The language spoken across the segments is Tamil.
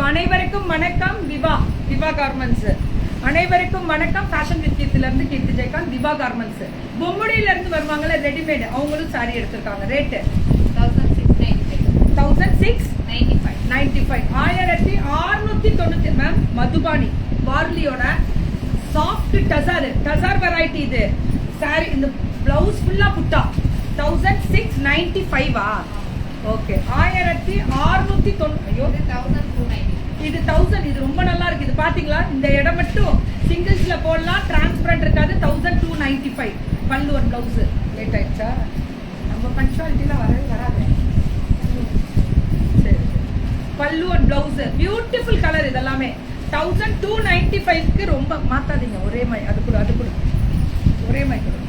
அனைவருக்கும் வணக்கம். Diva garments. அனைவருக்கும் வணக்கம். ஃபேஷன் வித் கீர்த்தில இருந்து கீர்த்தி ஜெயகாந்த். திவா கார்மெண்ட்ஸ் பொம்முடியில இருந்து வருவாங்கல்ல, ரெடிமேட். அவங்களும் சாரி எடுத்திருக்காங்க. Rate 1695 ma'am. மதுபானி வார்லியோட சாஃப்ட் டசர் வெரைட்டி. இது சாரி, இந்த பிளவுஸ் ஃபுல்லா புட்டா 1695. ஓகே, 1690. ஐயோ, இது 1000. இது ரொம்ப நல்லா இருக்கு. இது பாத்தீங்களா, இந்த இடம் மட்டும் சிங்கிள்ஸ்ல போடலாம், டிரான்ஸ்பரண்ட் இருக்காது. 1295 பல்லு ஒரு பிளவுஸ். லேட் ஆயிடுச்சா? நம்ம பங்க்சுவாலிட்டிலாம் வரவே வராது. சரி, பல்லு ஒரு பிளவுஸ். Beautiful colour. இதெல்லாமே 1295க்கு. ரொம்ப மாத்தாதீங்க. ஒரே மாதிரி அது கூட ஒரே மாதிரி கொடு.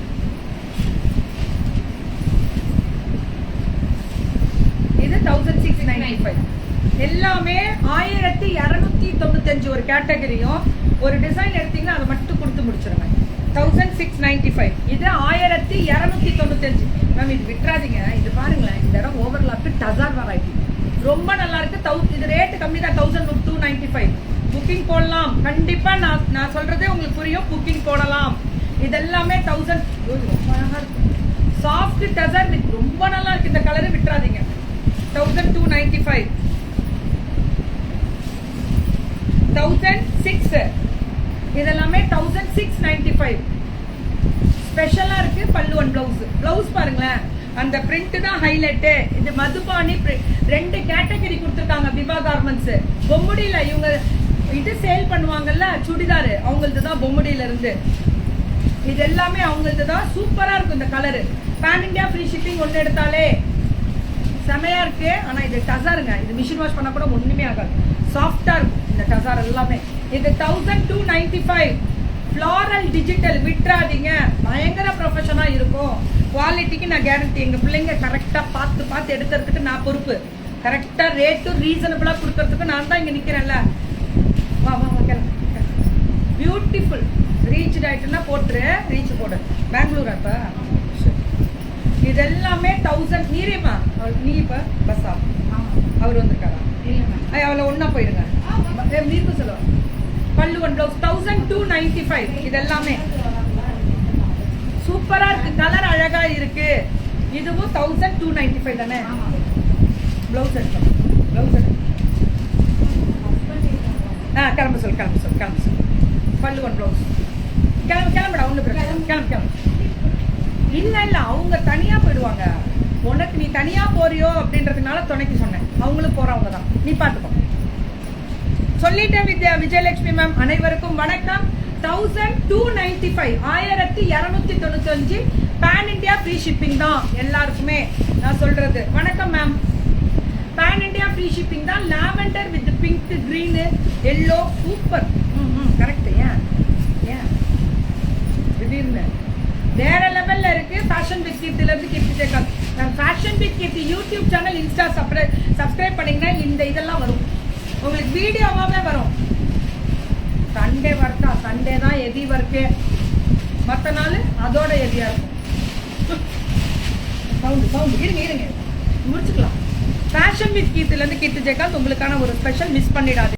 இது 1695. எல்லாமே 1295 ஒரு கேட்டகரியும். ஒரு டிசைன் எடுத்தீங்கன்னா அதை மட்டும் கொடுத்து முடிச்சிருங்க. 1695. இது 1295 மேம். இது விட்டுறாதீங்க. இது பாருங்களேன், இந்த இடம் ஓவர்லாப் டசர் வெரைட்டி ரொம்ப நல்லா இருக்கு. இது ரேட்டு கம்மி தான். 1295. புக்கிங் போடலாம் கண்டிப்பா. நான் சொல்றதே உங்களுக்கு புரியும். புக்கிங் போடலாம். இதெல்லாமே 1000. ரொம்ப அழகா இருக்கு. சாஃப்ட் டசர் வித் ரொம்ப நல்லா இருக்கு. இந்த கலரு விட்டுறாதீங்க. 1295. 1006. இதெல்லாமே 1695. ஸ்பெஷலா இருக்கு. பல்லு ஒன் பிளவுஸ் பாருங்களேன். அந்த பிரிண்ட் தான் ஹைலைட். இது மதுபானி. 2 கேட்டகரி கொடுத்துருக்காங்க திவா கார்மெண்ட்ஸ். பொம்முடியில இவங்க இது சேல் பண்ணுவாங்கல்ல, சுடிதாரு, அவங்களது தான். பொம்முடியில இருந்து இது எல்லாமே அவங்களது தான். சூப்பரா இருக்கும் இந்த colour. Pan India free shipping ஒன்று எடுத்தாலே செமையா இருக்கு. ஆனா இது டசாருங்க. இது மிஷின் வாஷ் பண்ணா கூட ஒண்ணுமே ஆகாது. சாஃப்டா இருக்கும் இந்த டசார் எல்லாமே. இது 1295. Floral digital. விட்டுறாதீங்க. பயங்கர ப்ரொஃபஷனா இருக்கும். குவாலிட்டிக்கு நான் கேரண்டி. எங்க பிள்ளைங்க கரெக்டா பார்த்து எடுக்கிறதுக்கு நான் பொறுப்பு. கரெக்டா ரேட்டு ரீசனபிளா கொடுக்கறதுக்கு நான் தான் இங்க நிக்கிறேன்ல. வா கிளம்பு. பியூட்டிஃபுல். ரீச் ஆயிட்டுன்னா போட்டுரு. ரீச் போடு. பெங்களூர். அப்ப இதெல்லாமே 1000. நீரேமா நீ இப்ப பஸ்ஸா? அவர் வந்திருக்காரா? அவளை ஒன்னா போயிடுங்க. நீர்ப்பு சொல்லுவா. பல்லு ஒன் பிளவுஸ் 1295. இதெல்லாமே சூப்பரா இருக்கு. கலர் அழகா இருக்கு. இதுவும் 1295 தானே. பிளவுஸ் எடுத்தோம். கிளம்ப சொல். பல்லு ஒன் பிளவுஸ். கிளம்புடா. ஒண்ணு கிளம்பு. இல்ல அவங்க தனியா போயிடுவாங்க. உனக்கு நீ தனியா போறியோ அப்படின்றதுனால துணைக்கு சொன்னேன். அவங்களும் போறவங்க தான். நீ பாத்துக்கோ. சொல்லிட்டேன். விஜயலட்சுமி மேம். அனைவருக்கும் வணக்கம். 1295. 1295 பேன் இண்டியா ஃப்ரீ ஷிப்பிங் தான் எல்லாருக்குமே நான் சொல்றது. வணக்கம் ma'am. Pan India free shipping தான். Lavender with pink, green, yellow. Super. Correct. ஏன் திடீர்னு வேற லெவல்ல இருக்கு. ஃபேஷன் வித் கீர்த்தில இருந்து கீர்த்தி ஜெயகாந்த். நான் fashion with Keerthi YouTube channel, Insta subscribe பண்ணீங்கன்னா இந்த இதெல்லாம் வரும் உங்களுக்கு. வீடியோவாவே வரும். சண்டே ஒர்க்கா? சண்டே தான் ஹெவி ஒர்க்கு. மற்ற நாள் அதோட ஹெவியா இருக்கும். இருங்க முடிச்சுக்கலாம். ஃபேஷன் வித் கீர்த்தில இருந்து கீர்த்தி ஜெயகாந்த். உங்களுக்கான ஒரு ஸ்பெஷல் மிஸ் பண்ணிடாது.